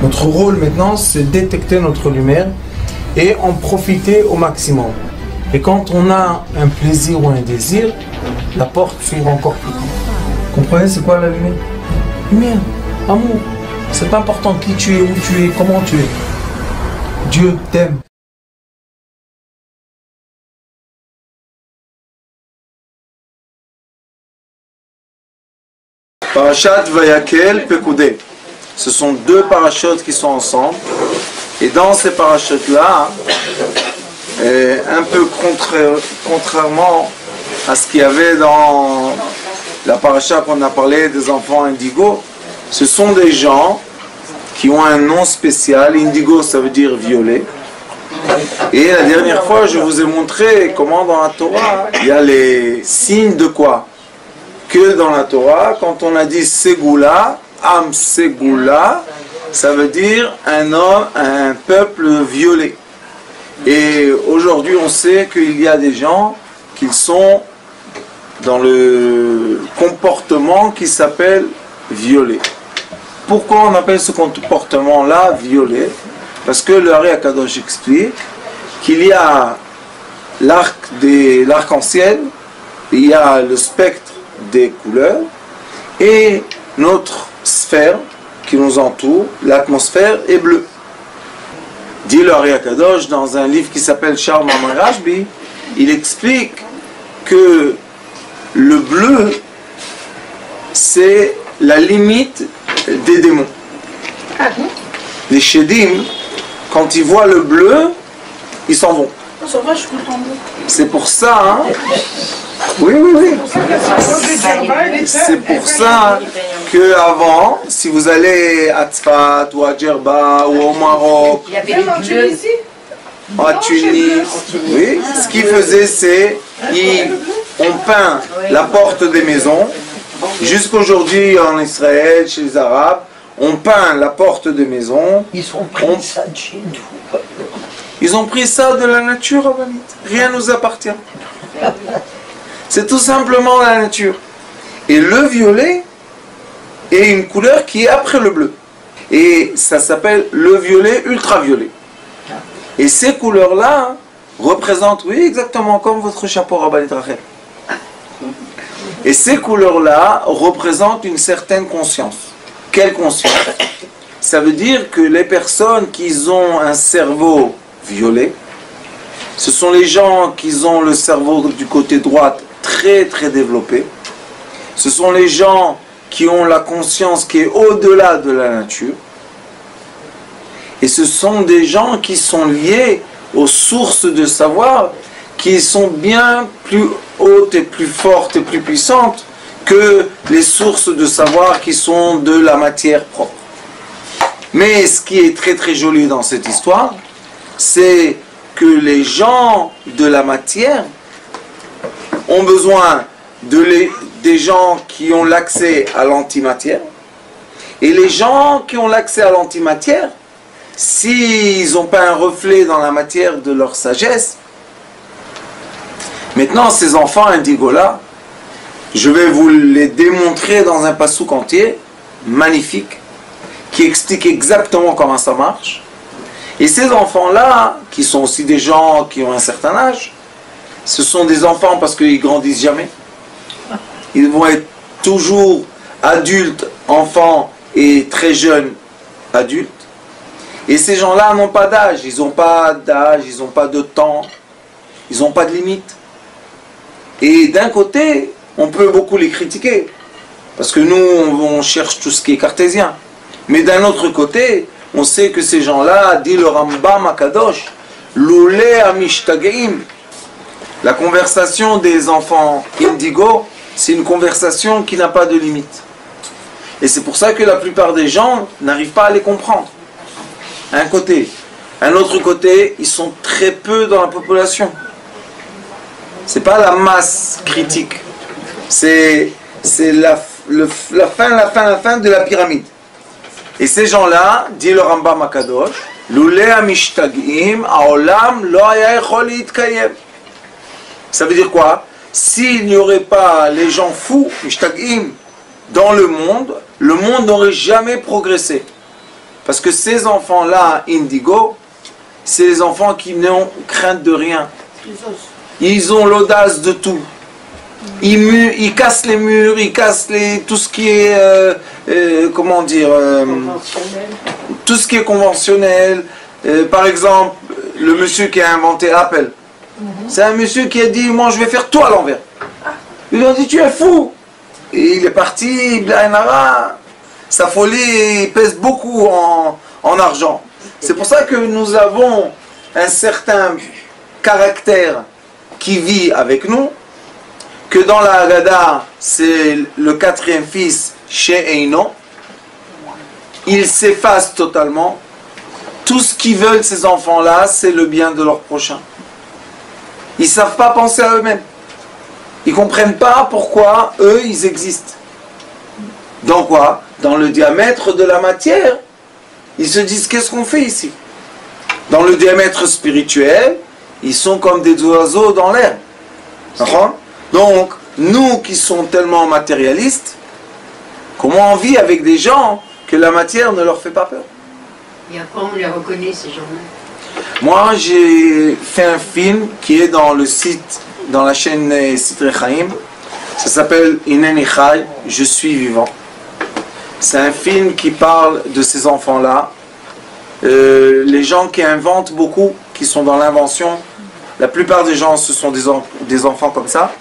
Notre rôle maintenant, c'est détecter notre lumière et en profiter au maximum. Et quand on a un plaisir ou un désir, la porte s'ouvre encore plus grand. Comprenez, c'est quoi la lumière? Lumière, amour. C'est pas important qui tu es, où tu es, comment tu es. Dieu t'aime. Parashat Vayakel Pekudé. Ce sont deux parachutes qui sont ensemble. Et dans ces parachutes-là, un peu contrairement à ce qu'il y avait dans la paracha qu'on a parlé des enfants indigo, ce sont des gens qui ont un nom spécial. Indigo, ça veut dire violet. Et la dernière fois, je vous ai montré comment dans la Torah, il y a les signes de quoi? Que dans la Torah, quand on a dit Ségoula, Am Ségoula, ça veut dire un homme, un peuple violet. Et aujourd'hui, on sait qu'il y a des gens qui sont dans le comportement qui s'appelle violet. Pourquoi on appelle ce comportement-là violet? Parce que le Ari Akadosh explique qu'il y a l'arc-en-ciel, il y a le spectre des couleurs et notre sphère qui nous entoure, l'atmosphère est bleue. Dit le Ari Akadosh dans un livre qui s'appelle Charles Maman Rashbi, il explique que le bleu c'est la limite des démons. Les Shedim, quand ils voient le bleu, ils s'en vont. C'est pour ça, hein? Oui. C'est pour ça que avant, si vous allez à Tzfat ou à Djerba ou au Maroc, en Tunis, oui, ce qu'ils faisaient, c'est on peint la porte des maisons. Jusqu'aujourd'hui en Israël, chez les Arabes, on peint la porte des maisons. Ils ont pris ça de chez nous. Ils ont pris ça de la nature, Abanit. Rien ne nous appartient. C'est tout simplement la nature. Et le violet est une couleur qui est après le bleu. Et ça s'appelle le violet ultraviolet. Et ces couleurs-là représentent, oui, exactement comme votre chapeau Rabbanit Rachel. Et ces couleurs-là représentent une certaine conscience. Quelle conscience? Ça veut dire que les personnes qui ont un cerveau violet, ce sont les gens qui ont le cerveau du côté droit très très développé. Ce sont les gens qui ont la conscience qui est au-delà de la nature. Et ce sont des gens qui sont liés aux sources de savoir qui sont bien plus hautes et plus fortes et plus puissantes que les sources de savoir qui sont de la matière propre. Mais ce qui est très très joli dans cette histoire, c'est que les gens de la matière ont besoin des gens qui ont l'accès à l'antimatière. Et les gens qui ont l'accès à l'antimatière, s'ils n'ont pas un reflet dans la matière de leur sagesse, maintenant ces enfants indigos-là, je vais vous les démontrer dans un passouk entier, magnifique, qui explique exactement comment ça marche. Et ces enfants-là, qui sont aussi des gens qui ont un certain âge, ce sont des enfants parce qu'ils grandissent jamais. Ils vont être toujours adultes, enfants et très jeunes adultes. Et ces gens-là n'ont pas d'âge, ils n'ont pas d'âge, ils n'ont pas de temps, ils n'ont pas de limite. Et d'un côté, on peut beaucoup les critiquer, parce que nous, on cherche tout ce qui est cartésien. Mais d'un autre côté, on sait que ces gens-là, dit le Rambam Akadosh, Loulé Amishtagaim, la conversation des enfants indigo, c'est une conversation qui n'a pas de limite. Et c'est pour ça que la plupart des gens n'arrivent pas à les comprendre. Un côté. Un autre côté, ils sont très peu dans la population. C'est pas la masse critique. C'est la fin de la pyramide. Et ces gens-là, dit le Rambam Akadosh, Loulé Amishtagim, Aolam lo haya echol litkayem. Ça veut dire quoi? S'il n'y aurait pas les gens fous, Mishtagim, dans le monde n'aurait jamais progressé. Parce que ces enfants-là, indigo, c'est les enfants qui n'ont crainte de rien. Ils ont l'audace de tout. Ils cassent les murs, ils cassent tout ce qui est, comment dire, tout ce qui est conventionnel. Par exemple, le monsieur qui a inventé Apple, c'est un monsieur qui a dit, moi je vais faire tout à l'envers. Ils lui ont dit, tu es fou. Et il est parti, sa folie pèse beaucoup en argent. C'est pour ça que nous avons un certain caractère qui vit avec nous, que dans la Haggadah, c'est le quatrième fils, She'eino. Il s'efface totalement. Tout ce qu'ils veulent, ces enfants-là, c'est le bien de leur prochain. Ils ne savent pas penser à eux-mêmes. Ils ne comprennent pas pourquoi eux, ils existent. Dans quoi? Dans le diamètre de la matière. Ils se disent, qu'est-ce qu'on fait ici? Dans le diamètre spirituel, ils sont comme des oiseaux dans l'air. Donc, nous qui sommes tellement matérialistes, comment on vit avec des gens que la matière ne leur fait pas peur? Et après, on les reconnaît, ces gens-là. Moi, j'ai fait un film qui est dans le site, dans la chaîne Sitre Chaim. Ça s'appelle Hineni Chai, Je suis vivant. C'est un film qui parle de ces enfants-là. Les gens qui inventent beaucoup, qui sont dans l'invention, la plupart des gens, ce sont des enfants comme ça.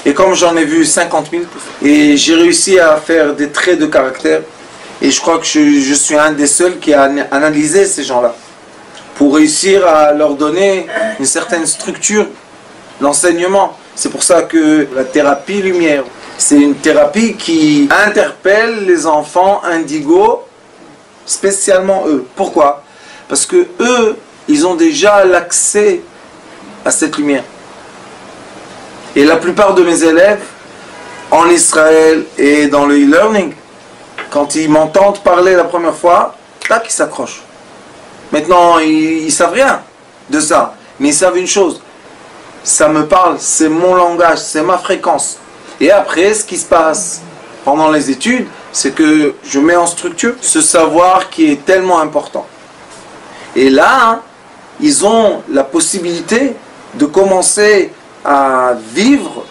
Et comme j'en ai vu 50 000, et j'ai réussi à faire des traits de caractère, et je crois que je suis un des seuls qui a analysé ces gens-là, pour réussir à leur donner une certaine structure, l'enseignement. C'est pour ça que la thérapie lumière, c'est une thérapie qui interpelle les enfants indigos, spécialement eux. Pourquoi? Parce que eux, ils ont déjà l'accès à cette lumière. Et la plupart de mes élèves, en Israël et dans le e-learning, quand ils m'entendent parler la première fois, tac, ils s'accrochent. Maintenant, ils savent rien de ça, mais ils savent une chose. Ça me parle, c'est mon langage, c'est ma fréquence. Et après, ce qui se passe pendant les études, c'est que je mets en structure ce savoir qui est tellement important. Et là, ils ont la possibilité de commencer à vivre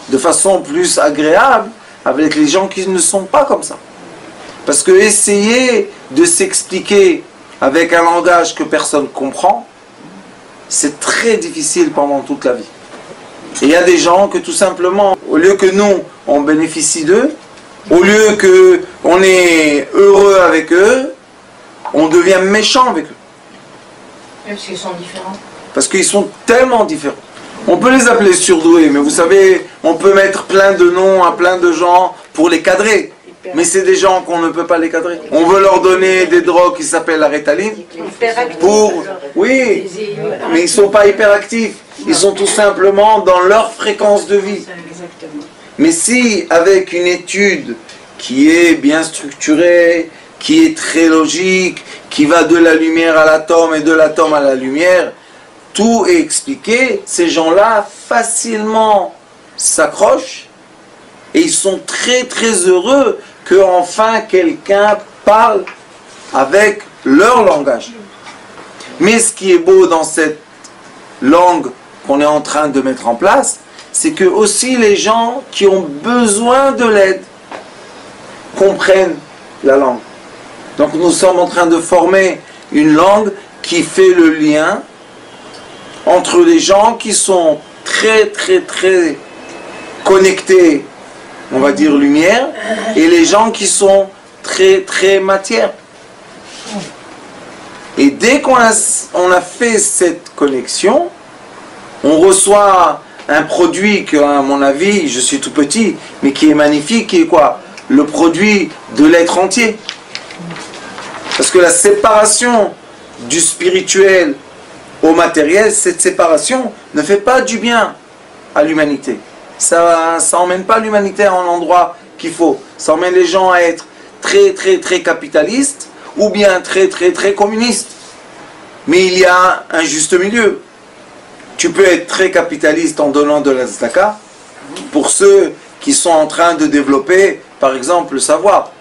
de façon plus agréable avec les gens qui ne sont pas comme ça. Parce que essayer de s'expliquer avec un langage que personne ne comprend, c'est très difficile pendant toute la vie. Et il y a des gens que tout simplement, au lieu que nous, on bénéficie d'eux, au lieu qu'on est heureux avec eux, on devient méchant avec eux. Parce qu'ils sont différents. Parce qu'ils sont tellement différents. On peut les appeler surdoués, mais vous savez, on peut mettre plein de noms à plein de gens pour les cadrer. Mais c'est des gens qu'on ne peut pas les cadrer. On veut leur donner des drogues qui s'appellent la Ritaline. Oui, mais ils ne sont pas hyperactifs. Ils sont tout simplement dans leur fréquence de vie. Mais si, avec une étude qui est bien structurée, qui est très logique, qui va de la lumière à l'atome et de l'atome à la lumière, tout est expliqué, ces gens-là facilement s'accrochent et ils sont très très heureux que enfin quelqu'un parle avec leur langage. Mais ce qui est beau dans cette langue qu'on est en train de mettre en place, c'est que aussi les gens qui ont besoin de l'aide comprennent la langue. Donc nous sommes en train de former une langue qui fait le lien entre les gens qui sont très très très connectés, on va dire lumière, et les gens qui sont très très matière. Et dès qu'on a fait cette connexion, on reçoit un produit que, à mon avis, je suis tout petit, mais qui est magnifique, qui est quoi? Le produit de l'être entier. Parce que la séparation du spirituel au matériel, cette séparation ne fait pas du bien à l'humanité. Ça emmène pas l'humanité à un endroit qu'il faut. Ça emmène les gens à être très très très capitalistes ou bien très très très communistes. Mais il y a un juste milieu. Tu peux être très capitaliste en donnant de la tzedaka pour ceux qui sont en train de développer, par exemple, le savoir.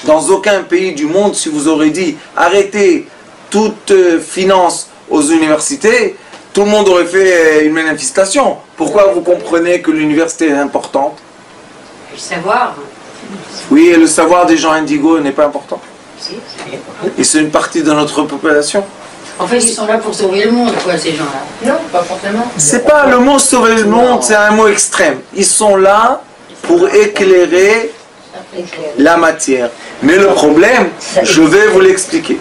dans aucun pays du monde, si vous aurez dit arrêtez toute finance aux universités, tout le monde aurait fait une manifestation. Pourquoi vous comprenez que l'université est importante? Le savoir. Oui, et le savoir des gens indigos n'est pas important. Si. Et c'est une partie de notre population. En fait, ils sont là pour sauver le monde, quoi, ces gens-là. Non, pas forcément. C'est pas le mot sauver le monde, c'est un mot extrême. Ils sont là pour éclairer la matière. Mais le problème, je vais vous l'expliquer.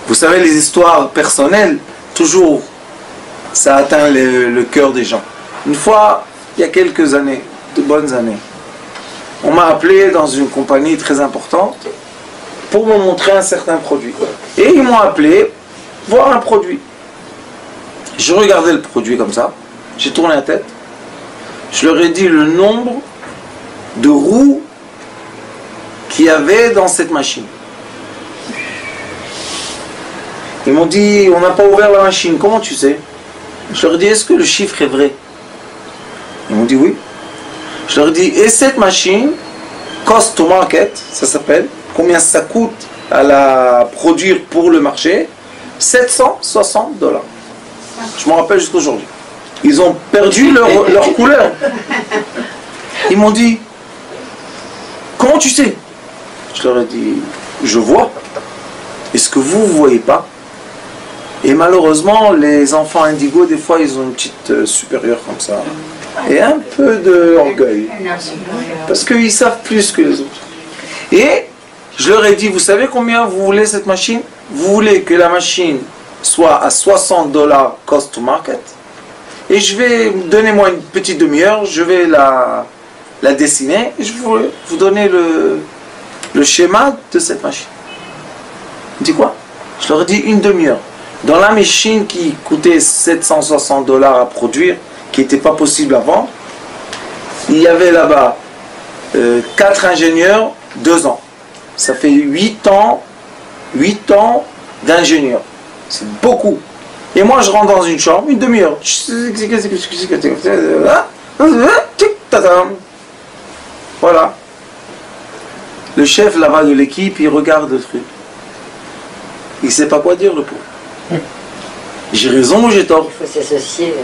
Vous savez, les histoires personnelles, toujours, ça atteint le cœur des gens. Une fois, il y a quelques années, de bonnes années, on m'a appelé dans une compagnie très importante pour me montrer un certain produit. Et ils m'ont appelé voir un produit. Je regardais le produit comme ça, j'ai tourné la tête, je leur ai dit le nombre de roues qu'il y avait dans cette machine. Ils m'ont dit, on n'a pas ouvert la machine, comment tu sais? Je leur ai dit, est-ce que le chiffre est vrai? Ils m'ont dit oui. Je leur ai dit, et cette machine, cost to market, ça s'appelle, combien ça coûte à la produire pour le marché? $760. Je m'en rappelle jusqu'aujourd'hui. Ils ont perdu leur couleur. Ils m'ont dit, comment tu sais? Je leur ai dit, je vois. Est-ce que vous ne voyez pas? Et malheureusement, les enfants indigos, des fois, ils ont une petite supérieure comme ça. Et un peu d'orgueil. Parce qu'ils savent plus que les autres. Et je leur ai dit, vous savez combien vous voulez cette machine? Vous voulez que la machine soit à $60 cost to market? Et je vais, donnez-moi une petite demi-heure, je vais la dessiner. Et je vais vous donner le schéma de cette machine. Vous dites quoi? Je leur ai dit une demi-heure. Dans la machine qui coûtait $760 à produire, qui n'était pas possible avant, il y avait là-bas 4 ingénieurs, 2 ans. Ça fait 8 ans d'ingénieur. C'est beaucoup. Et moi, je rentre dans une chambre, une demi-heure. Voilà. Le chef là-bas de l'équipe, il regarde le truc. Il ne sait pas quoi dire, le pauvre. J'ai raison ou j'ai tort? Il faut s'associer.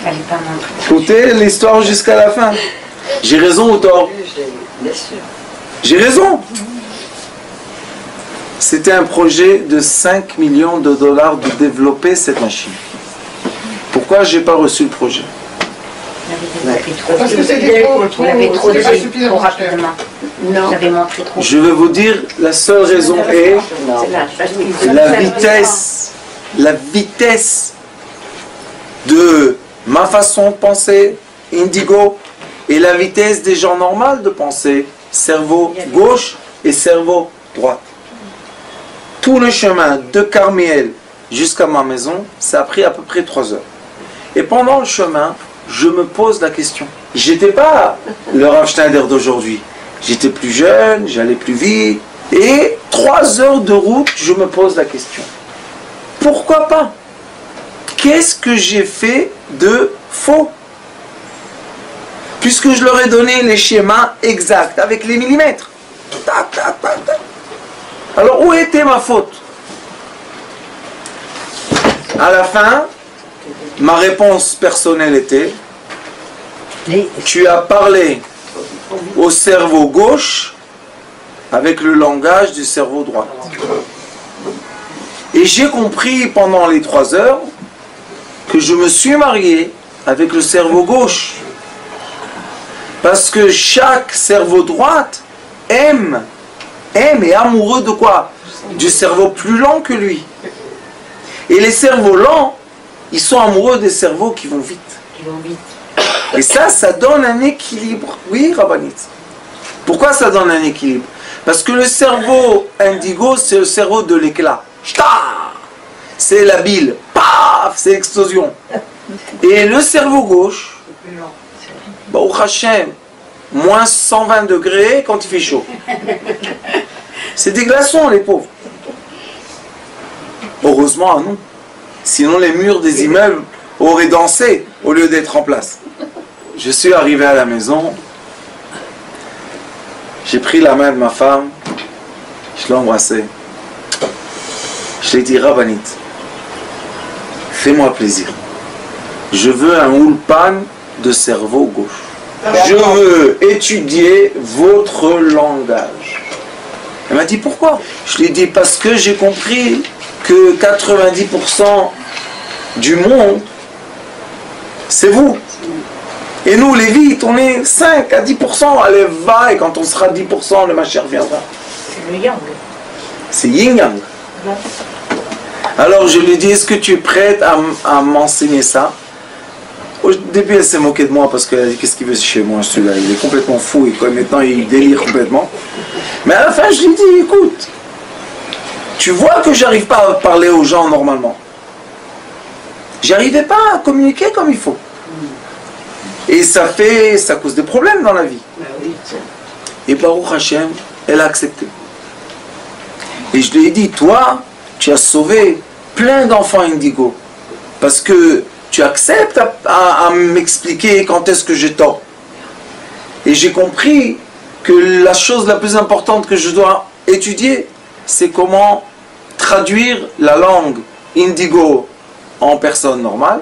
Fallait pas montrer. Écoutez l'histoire jusqu'à la fin. J'ai raison ou tort? Bien sûr. J'ai raison. C'était un projet de $5 millions de développer cette machine. Pourquoi j'ai pas reçu le projet? Parce que c'était Vous l'avez trop pas dit, suffisamment trop rapidement. Non. Vous l'avez montré trop. Je vais vous dire, la seule raison est Non. la vitesse de ma façon de penser, indigo, et la vitesse des gens normaux de penser, cerveau gauche et cerveau droit. Tout le chemin de Carmiel jusqu'à ma maison, ça a pris à peu près 3 heures. Et pendant le chemin, je me pose la question. J'étais pas le Rav Schneider d'aujourd'hui. J'étais plus jeune, j'allais plus vite. Et 3 heures de route, je me pose la question. Pourquoi pas? Qu'est-ce que j'ai fait de faux? Puisque je leur ai donné les schémas exacts, avec les millimètres. Tac, tac, tac, tac. Alors, où était ma faute? À la fin, ma réponse personnelle était: tu as parlé au cerveau gauche avec le langage du cerveau droit. Et j'ai compris pendant les 3 heures que je me suis marié avec le cerveau gauche. Parce que chaque cerveau droite aime et est amoureux de quoi? Du cerveau plus lent que lui. Et les cerveaux lents, ils sont amoureux des cerveaux qui vont vite. Et ça donne un équilibre. Oui, Rabbanit. Pourquoi ça donne un équilibre? Parce que le cerveau indigo, c'est le cerveau de l'éclat. C'est la bile. Paf, c'est l'explosion. Et le cerveau gauche, au Hachem, moins 120 degrés quand il fait chaud. C'est des glaçons, les pauvres. Heureusement, non. Sinon, les murs des immeubles auraient dansé au lieu d'être en place. Je suis arrivé à la maison. J'ai pris la main de ma femme, je l'ai embrassée. Je lui ai dit, Rabbanit, fais-moi plaisir. Je veux un ulpan de cerveau gauche. Je veux étudier votre langage. Elle m'a dit, pourquoi? Je lui ai dit, parce que j'ai compris que 90% du monde, c'est vous. Et nous, les vites, on est 5 à 10%. Allez, va, et quand on sera 10%, le Mashiach viendra. C'est le yang. C'est yin-yang. Ouais. Alors je lui ai dit, est-ce que tu es prête à m'enseigner ça? Au début, elle s'est moquée de moi parce qu'elle a dit, qu'est-ce qu'il veut chez moi, celui-là? Il est complètement fou, et maintenant il délire complètement. Mais à la fin, je lui ai dit, écoute, tu vois que j'arrive pas à parler aux gens normalement. J'arrivais pas à communiquer comme il faut. Et ça cause des problèmes dans la vie. Et Baruch Hashem, elle a accepté. Et je lui ai dit, toi, tu as sauvé plein d'enfants indigo. Parce que tu acceptes à m'expliquer quand est-ce que j'ai tort. Et j'ai compris que la chose la plus importante que je dois étudier, c'est comment traduire la langue indigo en personne normale.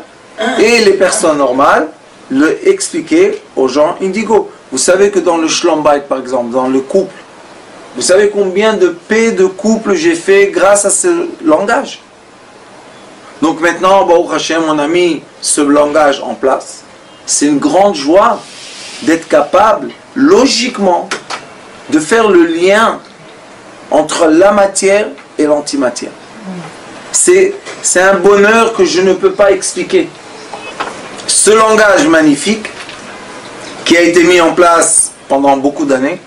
Et les personnes normales, le expliquer aux gens indigo. Vous savez que dans le Shlom Bayit, par exemple, dans le couple, vous savez combien de paix de couple j'ai fait grâce à ce langage. Donc maintenant, Baruch Hashem, on a mis ce langage en place. C'est une grande joie d'être capable, logiquement, de faire le lien entre la matière et l'antimatière. C'est un bonheur que je ne peux pas expliquer. Ce langage magnifique, qui a été mis en place pendant beaucoup d'années,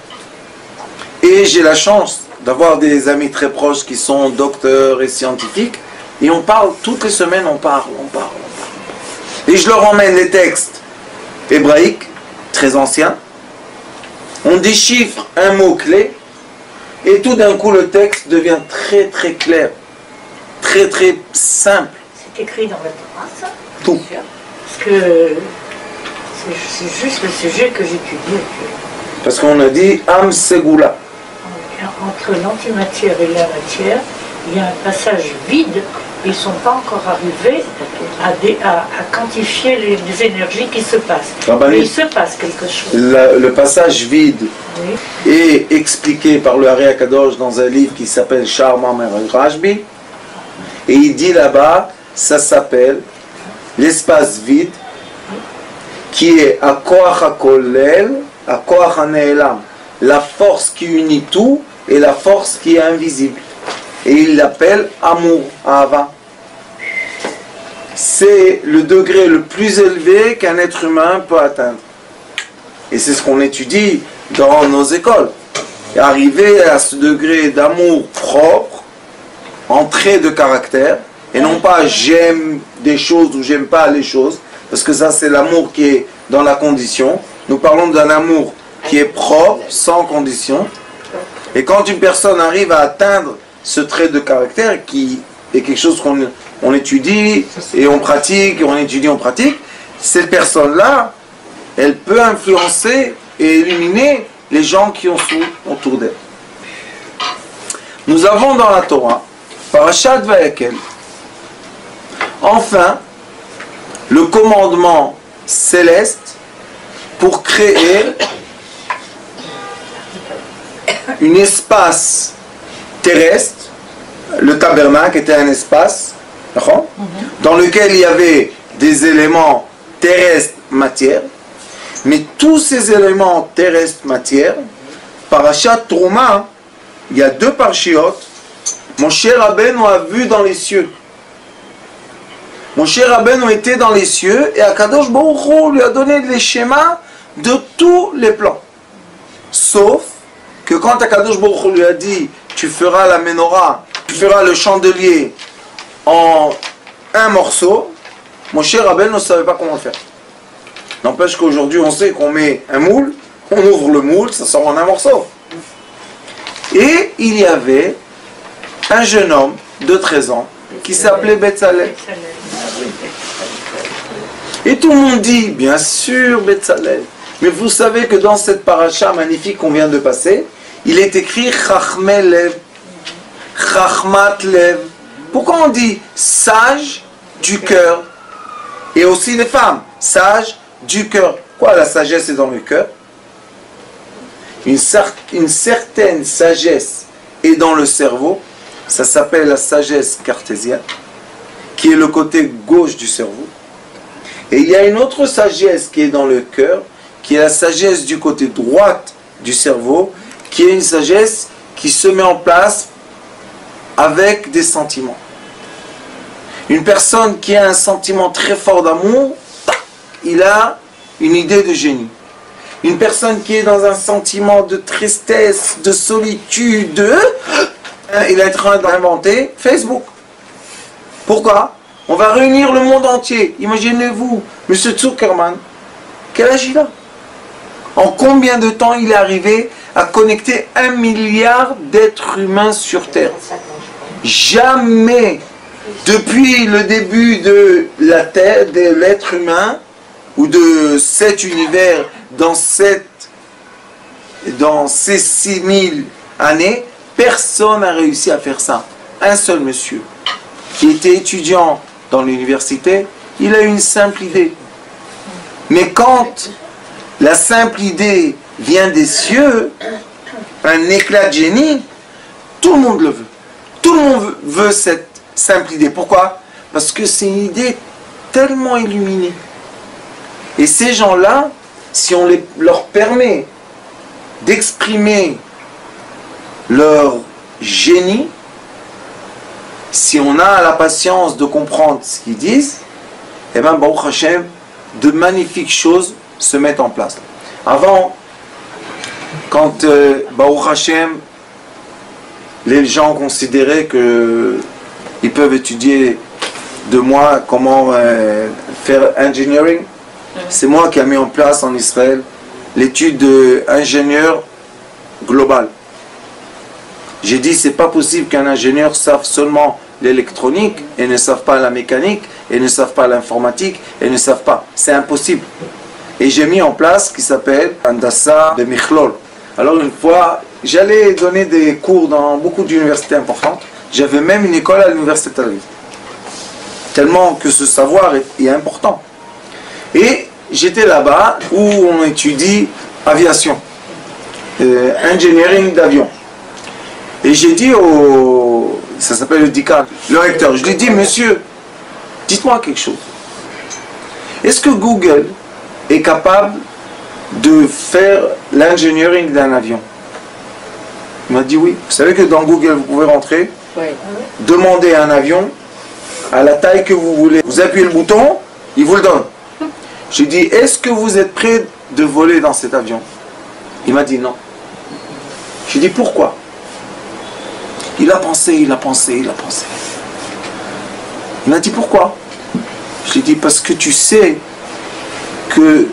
et j'ai la chance d'avoir des amis très proches qui sont docteurs et scientifiques, et on parle, toutes les semaines on parle. Et je leur emmène les textes hébraïques, très anciens, on déchiffre un mot-clé, et tout d'un coup le texte devient très très clair, très très simple. C'est écrit dans la Torah, ça? Tout. Parce que c'est juste le sujet que j'étudie actuellement. Parce qu'on a dit Am Segula. Entre l'antimatière et la matière, il y a un passage vide. Ils ne sont pas encore arrivés à quantifier les énergies qui se passent. Mais il se passe quelque chose. Le passage vide Oui. est expliqué par le Hari Akadosh dans un livre qui s'appelle Sha'ar Ma'amer Rashbi. Et il dit là-bas, ça s'appelle l'espace vide qui est à Koach HaKolel, à Koach HaNe'elam, la force qui unit tout et la force qui est invisible. Et il l'appelle Amour, Ahava. C'est le degré le plus élevé qu'un être humain peut atteindre. Et c'est ce qu'on étudie dans nos écoles. Et arriver à ce degré d'amour propre, en trait de caractère, et non pas j'aime des choses ou j'aime pas les choses, parce que ça c'est l'amour qui est dans la condition. Nous parlons d'un amour qui est propre, sans condition. Et quand une personne arrive à atteindre ce trait de caractère qui est quelque chose qu'on étudie et on pratique, et on étudie, on pratique, cette personne-là, elle peut influencer et éliminer les gens qui sont autour d'elle. Nous avons dans la Torah, Parashat Vayakel, enfin, le commandement céleste pour créer un espace terrestre. Le tabernacle était un espace dans lequel il y avait des éléments terrestres matière, mais tous ces éléments terrestres matière, Parashat Trouma, il y a 2 parshiot, Moshe Rabbeinu a vu dans les cieux. Moshe Rabbeinu était dans les cieux et Akadosh Baruch Hu lui a donné les schémas de tous les plans. Sauf que quand Akadosh Baruch Hu lui a dit tu feras la menorah, tu feras le chandelier en un morceau, Moshe Rabbeinu ne savait pas comment le faire. N'empêche qu'aujourd'hui on sait qu'on met un moule, on ouvre le moule, ça sort en un morceau. Et il y avait un jeune homme de 13 ans qui s'appelait Betzalel. Et tout le monde dit, bien sûr Betzalel, Mais vous savez que dans cette paracha magnifique qu'on vient de passer, il est écrit Chachmei Lev, Chachmat Lev. Pourquoi on dit sage du cœur? Et aussi les femmes, sage du cœur. Quoi, la sagesse est dans le cœur? Une certaine sagesse est dans le cerveau. Ça s'appelle la sagesse cartésienne, qui est le côté gauche du cerveau. Et il y a une autre sagesse qui est dans le cœur, qui est la sagesse du côté droite du cerveau, qui est une sagesse qui se met en place avec des sentiments. Une personne qui a un sentiment très fort d'amour, il a une idée de génie. Une personne qui est dans un sentiment de tristesse, de solitude, il est en train d'inventer Facebook. Pourquoi? On va réunir le monde entier. Imaginez-vous, M. Zuckerman, quel âge il a? En combien de temps il est arrivé à connecter 1 milliard d'êtres humains sur Terre? Jamais, depuis le début de la Terre, de l'être humain, ou de cet univers, dans ces 6000 années, personne n'a réussi à faire ça. Un seul monsieur, qui était étudiant dans l'université, il a eu une simple idée. Mais quand la simple idée vient des cieux, un éclat de génie, tout le monde le veut. Tout le monde veut cette simple idée. Pourquoi? Parce que c'est une idée tellement illuminée. Et ces gens-là, si on leur permet d'exprimer leur génie, si on a la patience de comprendre ce qu'ils disent, eh bien, Baruch Hashem, de magnifiques choses se mettent en place. Avant, quand Baruch Hashem, les gens considéraient qu'ils peuvent étudier de moi comment faire engineering, c'est moi qui ai mis en place en Israël l'étude d'ingénieur global. J'ai dit, c'est pas possible qu'un ingénieur sache seulement l'électronique et ne sache pas la mécanique et ne sache pas l'informatique et ne sache pas. C'est impossible. Et j'ai mis en place ce qui s'appelle Handassa de Michlol. Alors une fois, j'allais donner des cours dans beaucoup d'universités importantes. J'avais même une école à l'université de Tel Aviv. Tellement que ce savoir est important. Et j'étais là-bas où on étudie aviation, engineering d'avion. Et j'ai dit ça s'appelle le DICA, le recteur, je lui ai dit, monsieur, dites-moi quelque chose. Est-ce que Google est capable de faire l'engineering d'un avion? Il m'a dit oui. Vous savez que dans Google, vous pouvez rentrer, demander un avion à la taille que vous voulez. Vous appuyez le bouton, il vous le donne. J'ai dit, est-ce que vous êtes prêt de voler dans cet avion? Il m'a dit non. J'ai dit, pourquoi? Il a pensé, il a pensé, il a pensé. Il m'a dit, pourquoi? Je lui ai dit, parce que tu sais que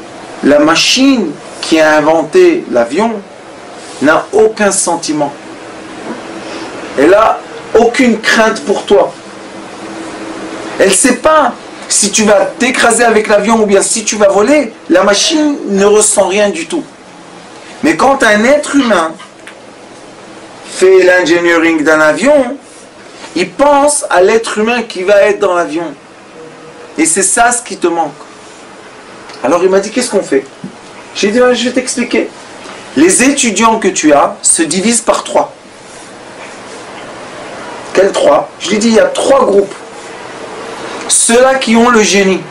la machine qui a inventé l'avion n'a aucun sentiment. Elle n'a aucune crainte pour toi. Elle ne sait pas si tu vas t'écraser avec l'avion ou bien si tu vas voler. La machine ne ressent rien du tout. Mais quand un être humain fait l'engineering d'un avion, il pense à l'être humain qui va être dans l'avion. Et c'est ça ce qui te manque. Alors il m'a dit, qu'est-ce qu'on fait? J'ai dit, je vais t'expliquer. Les étudiants que tu as se divisent par 3. Quels 3? Je lui ai dit, il y a 3 groupes. Ceux-là qui ont le génie.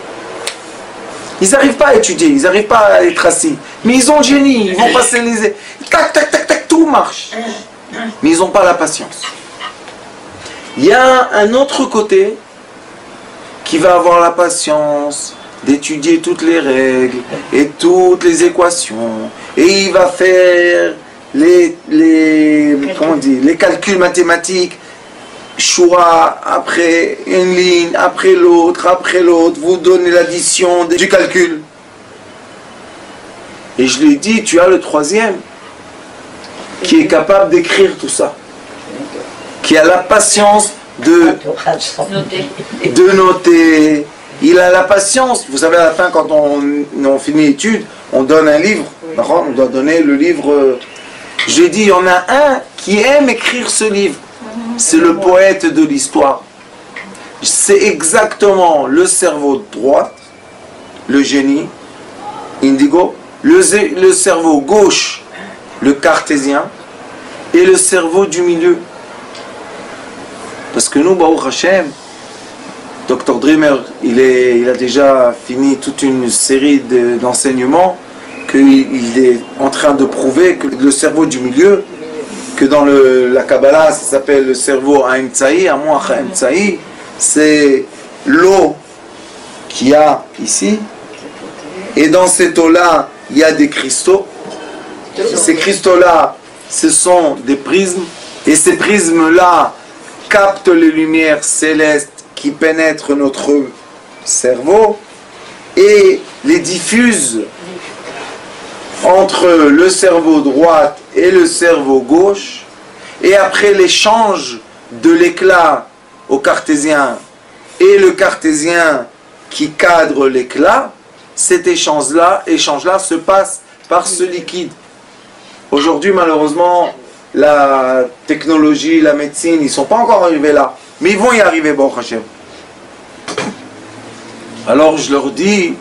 Ils n'arrivent pas à étudier, ils n'arrivent pas à être assis. Mais ils ont le génie, ils vont passer les... Tac, tac, tac, tac, tout marche. Mais ils n'ont pas la patience. Il y a un autre côté qui va avoir la patience d'étudier toutes les règles et toutes les équations. Et il va faire les calculs mathématiques. Choix après une ligne, après l'autre, vous donnez l'addition du calcul. Et je lui ai dit, tu as le 3e qui est capable d'écrire tout ça, qui a la patience de noter. Il a la patience, vous savez à la fin quand on finit l'étude, on donne un livre, on doit donner le livre. J'ai dit, il y en a un qui aime écrire ce livre. C'est le poète de l'histoire. C'est exactement le cerveau droit, le génie, indigo, le cerveau gauche, le cartésien, et le cerveau du milieu. Parce que nous, Baruch Hashem, Dr Dreamer, il a déjà fini toute une série d'enseignements qu'il est en train de prouver que le cerveau du milieu, que dans la Kabbalah, ça s'appelle le cerveau Ha'emtsaï, Amouach Ha'emtsaï, c'est l'eau qu'il y a ici, et dans cette eau-là, il y a des cristaux. Ces cristaux-là, ce sont des prismes, et ces prismes-là captent les lumières célestes qui pénètrent notre cerveau et les diffusent entre le cerveau droit et le cerveau gauche, et après l'échange de l'éclat au cartésien et le cartésien qui cadre l'éclat, cet échange-là se passe par ce liquide. Aujourd'hui, malheureusement, la technologie, la médecine, ils ne sont pas encore arrivés là. Mais ils vont y arriver, Baruch Hashem. Alors je leur dis,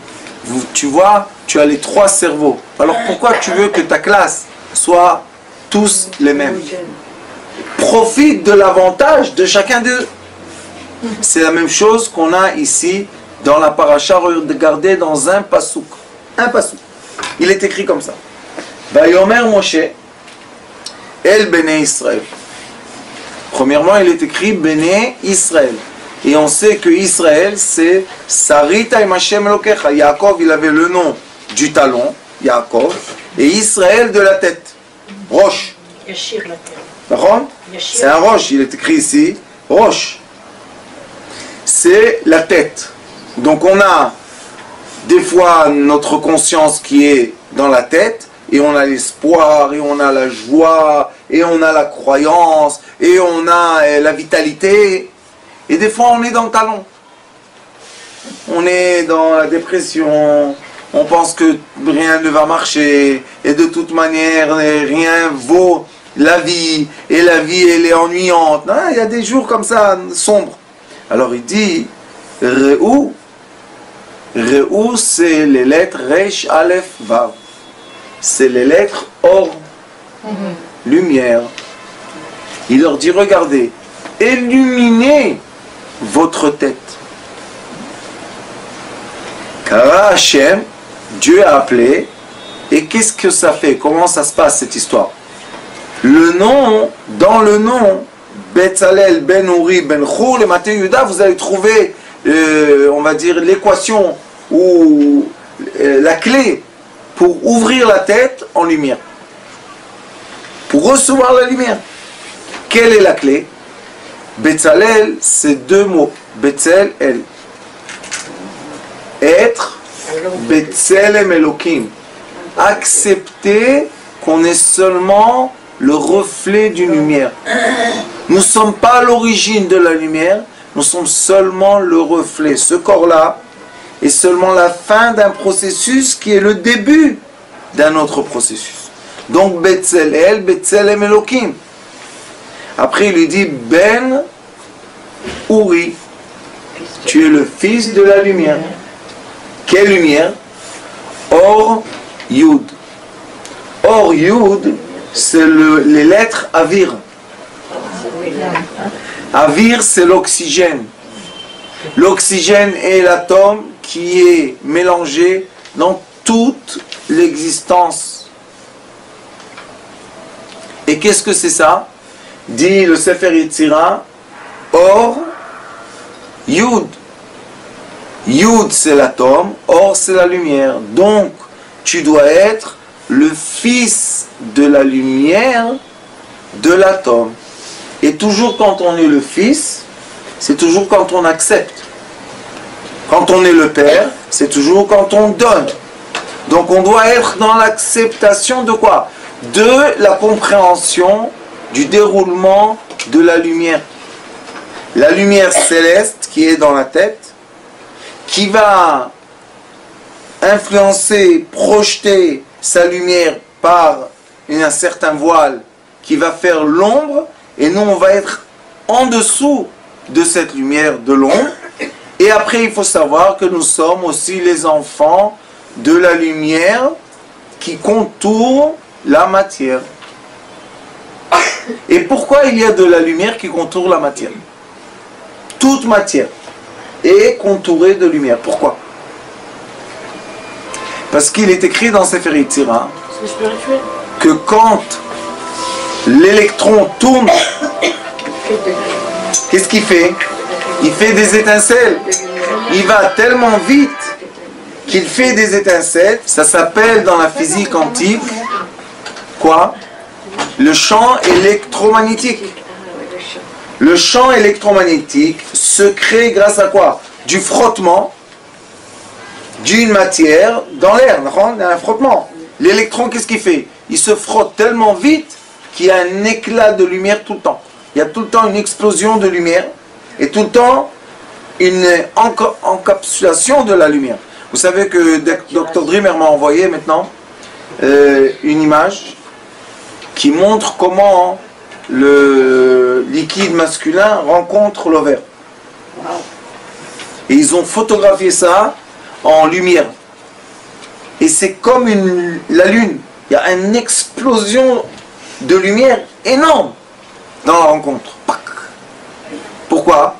tu vois, tu as les 3 cerveaux. Alors pourquoi tu veux que ta classe soit tous les mêmes? Profite de l'avantage de chacun d'eux. C'est la même chose qu'on a ici dans la paracha. Regardez dans un pasouk. Un pasouk. Il est écrit comme ça. Vayomer Moshe El Bene Israël. Premièrement, il est écrit Bene Israël. Et on sait que Israël, c'est Sarita im Hashem Elokecha. Yaakov, il avait le nom du talon, Yaakov, et Israël de la tête. Roche. Yashir la terre. D'accord? C'est un roche, il est écrit ici, roche. C'est la tête. Donc on a des fois notre conscience qui est dans la tête, et on a l'espoir, et on a la joie, et on a la croyance, et on a la vitalité. Et des fois on est dans le talon. On est dans la dépression, on pense que rien ne va marcher, et de toute manière rien vaut la vie, et la vie elle est ennuyante. Ah, il y a des jours comme ça, sombres. Alors il dit, Re'ou, Re'ou c'est les lettres Resh, Aleph, Vav. C'est les lettres or, lumière. Il leur dit, regardez, illuminez votre tête. Car Hachem, Dieu a appelé, et qu'est-ce que ça fait? Comment ça se passe cette histoire? Le nom, dans le nom, Betzalel, Ben Uri, Ben Chur, le Maté Yuda, vous allez trouver, on va dire, l'équation ou la clé pour ouvrir la tête en lumière. Pour recevoir la lumière. Quelle est la clé? Betzalel, c'est 2 mots. Betzel-el. Être, Betzelem Elokim. Accepter qu'on est seulement le reflet d'une lumière. Nous ne sommes pas l'origine de la lumière, nous sommes seulement le reflet. Ce corps-là est seulement la fin d'un processus qui est le début d'un autre processus. Donc Betzel-el, Betzelem Elokim. Après il lui dit Ben Uri, tu es le fils de la lumière. Quelle lumière? Or Yud. Or Yud, c'est les lettres Avir. Avir, c'est l'oxygène. L'oxygène est l'atome qui est mélangé dans toute l'existence. Et qu'est-ce que c'est ça? Dit le Sefer Yetzira, Or Yud. Yud, c'est l'atome, Or, c'est la lumière. Donc, tu dois être le fils de la lumière de l'atome. Et toujours quand on est le fils, c'est toujours quand on accepte. Quand on est le père, c'est toujours quand on donne. Donc on doit être dans l'acceptation de quoi? De la compréhension du déroulement de la lumière. La lumière céleste qui est dans la tête, qui va influencer, projeter sa lumière par un certain voile qui va faire l'ombre, et nous on va être en dessous de cette lumière de l'ombre. Et après il faut savoir que nous sommes aussi les enfants de la lumière qui contourne la matière. Et pourquoi il y a de la lumière qui contourne la matière? Toute matière est contourée de lumière. Pourquoi? Parce qu'il est écrit dans Sefer Yetzira que quand l'électron tourne, qu'est-ce qu'il fait? Il fait des étincelles. Il va tellement vite qu'il fait des étincelles. Ça s'appelle dans la physique quantique quoi? Le champ électromagnétique. Le champ électromagnétique se crée grâce à quoi? Du frottement d'une matière dans l'air. Il y a un frottement. L'électron, qu'est-ce qu'il fait? Il se frotte tellement vite qu'il y a un éclat de lumière tout le temps. Il y a tout le temps une explosion de lumière et tout le temps une encapsulation de la lumière. Vous savez que Dr. Dreamer m'a envoyé maintenant une image qui montre comment le liquide masculin rencontre l'ovaire. Et ils ont photographié ça en lumière. Et c'est comme la lune. Il y a une explosion de lumière énorme dans la rencontre. Pourquoi?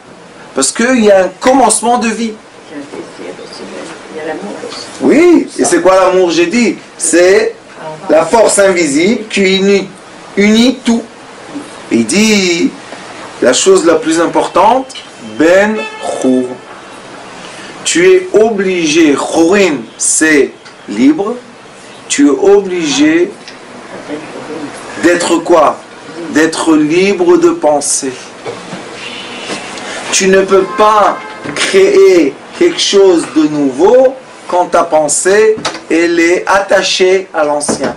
Parce qu'il y a un commencement de vie. Oui, et c'est quoi l'amour? J'ai dit, c'est la force invisible qui unit tout. Et il dit, la chose la plus importante, Ben Chour. Tu es obligé, Chorin, c'est libre, tu es obligé d'être quoi? D'être libre de penser. Tu ne peux pas créer quelque chose de nouveau quand ta pensée elle est attachée à l'ancien.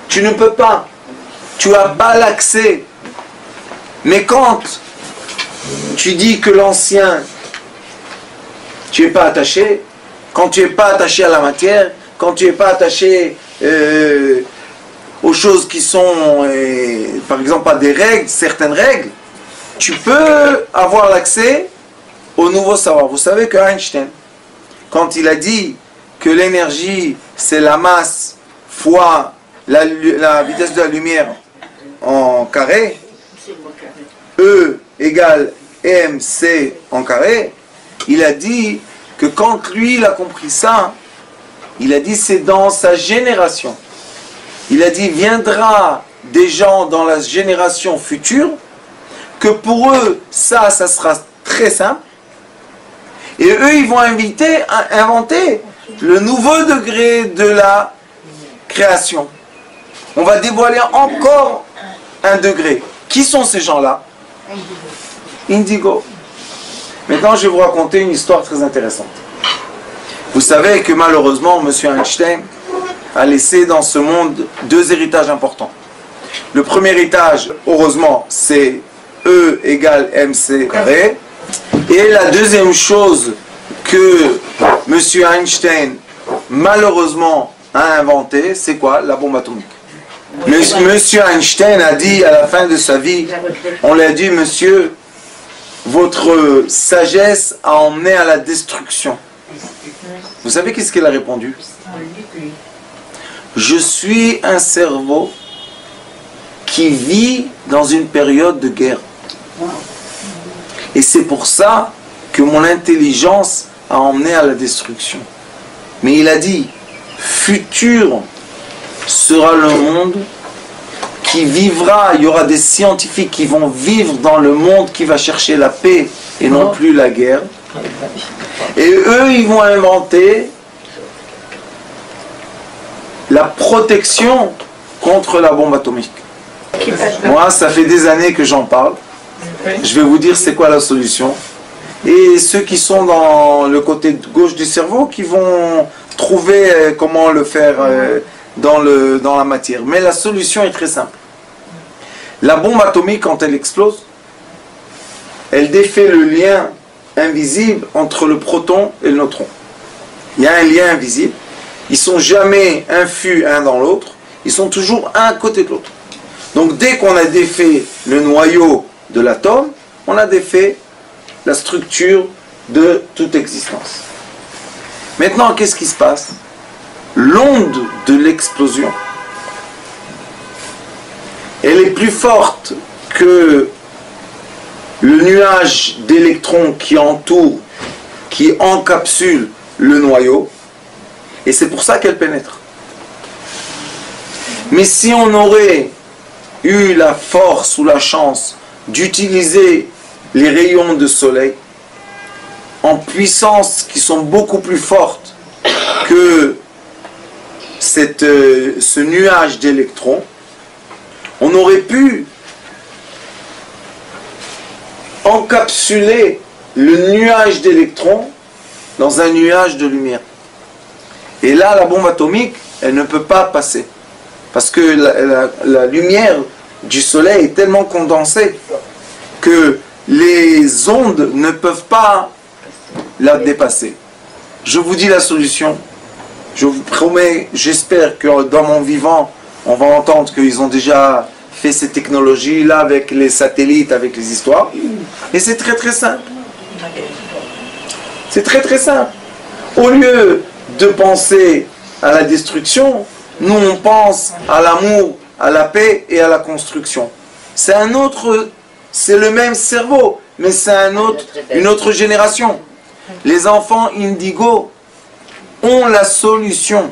Tu ne peux pas. Tu n'as pas l'accès. Mais quand tu dis que l'ancien, tu n'es pas attaché, quand tu n'es pas attaché à la matière, quand tu n'es pas attaché aux choses qui sont, par exemple, à des règles, certaines règles, tu peux avoir l'accès au nouveau savoir. Vous savez que Einstein, quand il a dit que l'énergie, c'est la masse fois la vitesse de la lumière en carré, E égale mc en carré, il a dit que quand lui il a compris ça, il a dit c'est dans sa génération. Il a dit viendra des gens dans la génération future que pour eux ça sera très simple et eux ils vont inventer le nouveau degré de la création. On va dévoiler encore un degré. Qui sont ces gens-là? Indigo. Maintenant, je vais vous raconter une histoire très intéressante. Vous savez que malheureusement, M. Einstein a laissé dans ce monde deux héritages importants. Le premier héritage, heureusement, c'est E égale mc carré. Et la deuxième chose que M. Einstein, malheureusement, a inventé, c'est quoi? La bombe atomique. Monsieur Einstein a dit à la fin de sa vie, on lui a dit, monsieur, votre sagesse a emmené à la destruction. Vous savez qu'est-ce qu'il a répondu? Je suis un cerveau qui vit dans une période de guerre. Et c'est pour ça que mon intelligence a emmené à la destruction. Mais il a dit, futur sera le monde qui vivra, il y aura des scientifiques qui vont vivre dans le monde qui va chercher la paix et non plus la guerre. Et eux, ils vont inventer la protection contre la bombe atomique. Moi, ça fait des années que j'en parle. Je vais vous dire c'est quoi la solution. Et ceux qui sont dans le côté gauche du cerveau qui vont trouver comment le faire dans la matière. Mais la solution est très simple. La bombe atomique, quand elle explose, elle défait le lien invisible entre le proton et le neutron. Il y a un lien invisible. Ils ne sont jamais infus un dans l'autre. Ils sont toujours un à côté de l'autre. Donc dès qu'on a défait le noyau de l'atome, on a défait la structure de toute existence. Maintenant, qu'est-ce qui se passe? L'onde de l'explosion, elle est plus forte que le nuage d'électrons qui entoure, qui encapsule le noyau, et c'est pour ça qu'elle pénètre. Mais si on aurait eu la force ou la chance d'utiliser les rayons de soleil en puissance qui sont beaucoup plus fortes que ce nuage d'électrons, on aurait pu encapsuler le nuage d'électrons dans un nuage de lumière. Et là, la bombe atomique, elle ne peut pas passer. Parce que la lumière du soleil est tellement condensée que les ondes ne peuvent pas la dépasser. Je vous dis la solution. Je vous promets, j'espère que dans mon vivant, on va entendre qu'ils ont déjà fait ces technologies-là avec les satellites, avec les histoires. Et c'est très très simple. C'est très très simple. Au lieu de penser à la destruction, nous on pense à l'amour, à la paix et à la construction. C'est c'est le même cerveau, mais c'est une autre génération. Les enfants indigo ont la solution.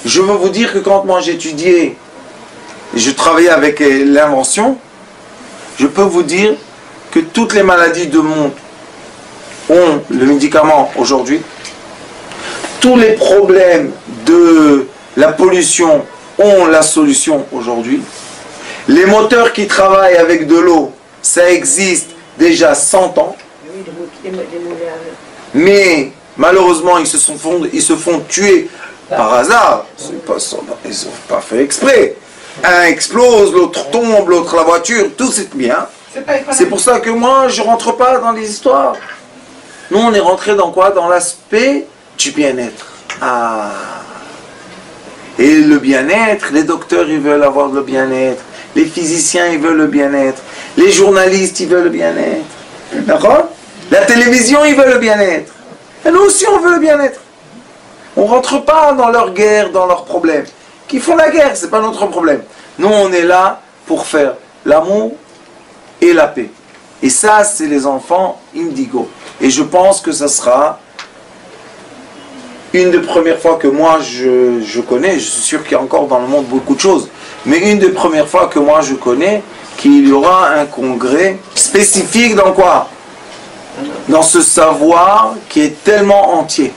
Je veux vous dire que quand moi j'étudiais, je travaillais avec l'invention, je peux vous dire que toutes les maladies du monde ont le médicament aujourd'hui. Tous les problèmes de la pollution ont la solution aujourd'hui. Les moteurs qui travaillent avec de l'eau, ça existe déjà 100 ans. Mais malheureusement, ils se font tuer par hasard. Ils n'ont pas fait exprès. Un explose, l'autre tombe, l'autre la voiture, tout c'est bien. C'est pour ça que moi, je ne rentre pas dans les histoires. Nous, on est rentré dans quoi? Dans l'aspect du bien-être. Ah. Et le bien-être, les docteurs, ils veulent avoir le bien-être. Les physiciens, ils veulent le bien-être. Les journalistes, ils veulent le bien-être. D'accord? La télévision, ils veulent le bien-être. Et nous aussi, on veut le bien-être. On ne rentre pas dans leur guerre, dans leurs problèmes. Qui font la guerre, ce n'est pas notre problème. Nous, on est là pour faire l'amour et la paix. Et ça, c'est les enfants indigo. Et je pense que ça sera une des premières fois que moi je connais, je suis sûr qu'il y a encore dans le monde beaucoup de choses, mais une des premières fois que moi je connais qu'il y aura un congrès spécifique dans quoi? Dans ce savoir qui est tellement entier.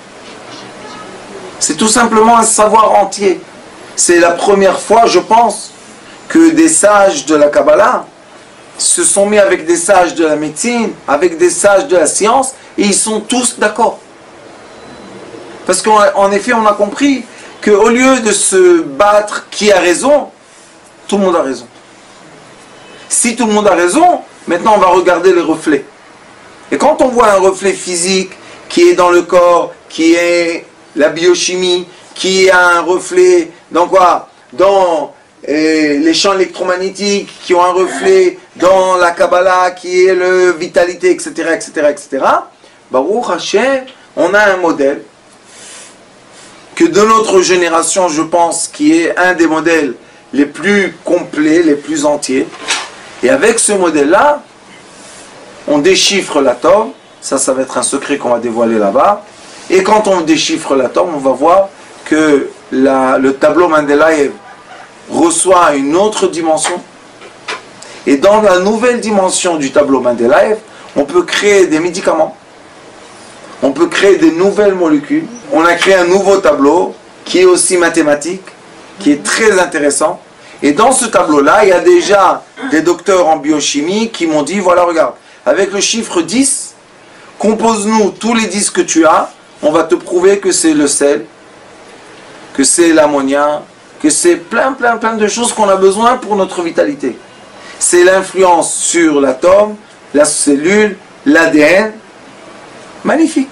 C'est tout simplement un savoir entier. C'est la première fois, je pense, que des sages de la Kabbalah se sont mis avec des sages de la médecine, avec des sages de la science, et ils sont tous d'accord. Parce qu'en effet, on a compris qu'au lieu de se battre qui a raison, tout le monde a raison. Si tout le monde a raison, maintenant on va regarder les reflets. Et quand on voit un reflet physique qui est dans le corps, qui est la biochimie, qui a un reflet dans quoi? Dans les champs électromagnétiques, qui ont un reflet dans la Kabbalah, qui est le vitalité, etc., etc., etc. Baruch Hashem, on a un modèle que de notre génération, je pense, qui est un des modèles les plus complets, les plus entiers. Et avec ce modèle-là, on déchiffre l'atome. Ça va être un secret qu'on va dévoiler là-bas. Et quand on déchiffre l'atome, on va voir que le tableau Mendeleïev reçoit une autre dimension. Et dans la nouvelle dimension du tableau Mendeleïev, on peut créer des médicaments. On peut créer des nouvelles molécules. On a créé un nouveau tableau qui est aussi mathématique, qui est très intéressant. Et dans ce tableau-là, il y a déjà des docteurs en biochimie qui m'ont dit, voilà, regarde, avec le chiffre 10, compose-nous tous les 10 que tu as, on va te prouver que c'est le sel, que c'est l'ammoniac, que c'est plein de choses qu'on a besoin pour notre vitalité. C'est l'influence sur l'atome, la cellule, l'ADN. Magnifique.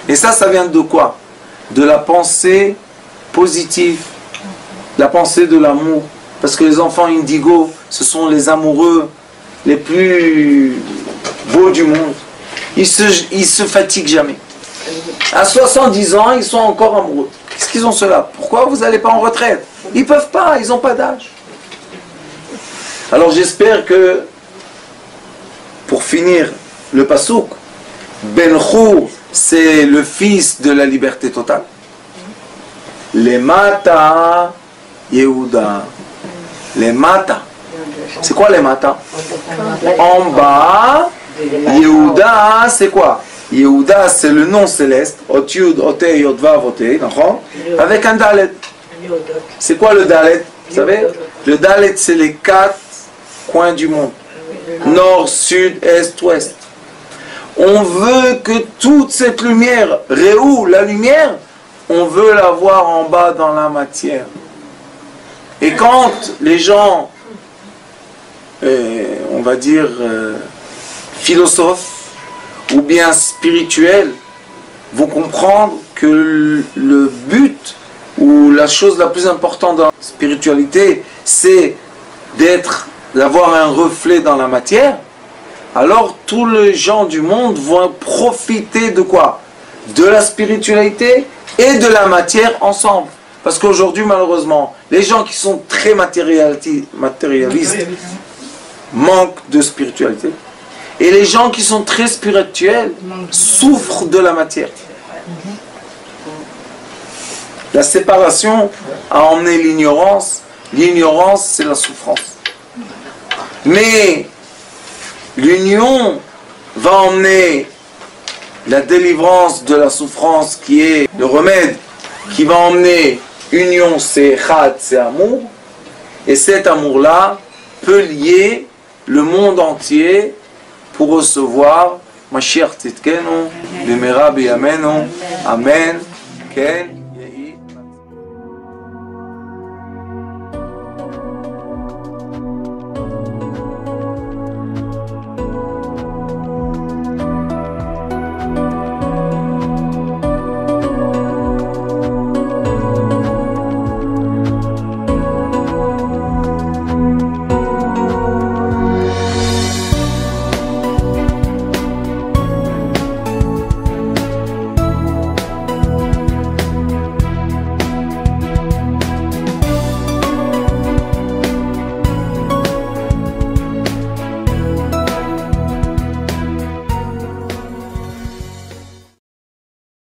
Et ça vient de quoi? De la pensée positive, la pensée de l'amour. Parce que les enfants indigos, ce sont les amoureux les plus beaux du monde. Ils se fatiguent jamais. À 70 ans, ils sont encore amoureux. Qu'est-ce qu'ils ont cela? Pourquoi vous n'allez pas en retraite? Ils ne peuvent pas, ils n'ont pas d'âge. Alors j'espère que, pour finir le pasouk, Ben-Chur, c'est le fils de la liberté totale. Les Mata Yehuda. Les Mata. C'est quoi les Mata? En bas, Yehuda, c'est quoi? Yehuda, c'est le nom céleste. Otyud, Otei, Yodvav, Otei, avec un Dalet. C'est quoi le Dalet? Vous savez? Le Dalet, c'est les 4 coins du monde. Nord, sud, est, ouest. On veut que toute cette lumière, Réou, la lumière, on veut la voir en bas dans la matière. Et quand les gens, on va dire, philosophes ou bien spirituels, vont comprendre que le but ou la chose la plus importante dans la spiritualité, c'est d'avoir un reflet dans la matière, alors tous les gens du monde vont profiter de quoi? De la spiritualité et de la matière ensemble. Parce qu'aujourd'hui, malheureusement, les gens qui sont très matérialistes manquent de spiritualité. Et les gens qui sont très spirituels souffrent de la matière. La séparation a emmené l'ignorance. L'ignorance, c'est la souffrance. Mais l'union va emmener la délivrance de la souffrance qui est le remède, qui va emmener union, c'est chad, c'est amour. Et cet amour-là peut lier le monde entier pour recevoir Mashiach Tzidkenu, B'meira b'yameinu, Amen, Ken.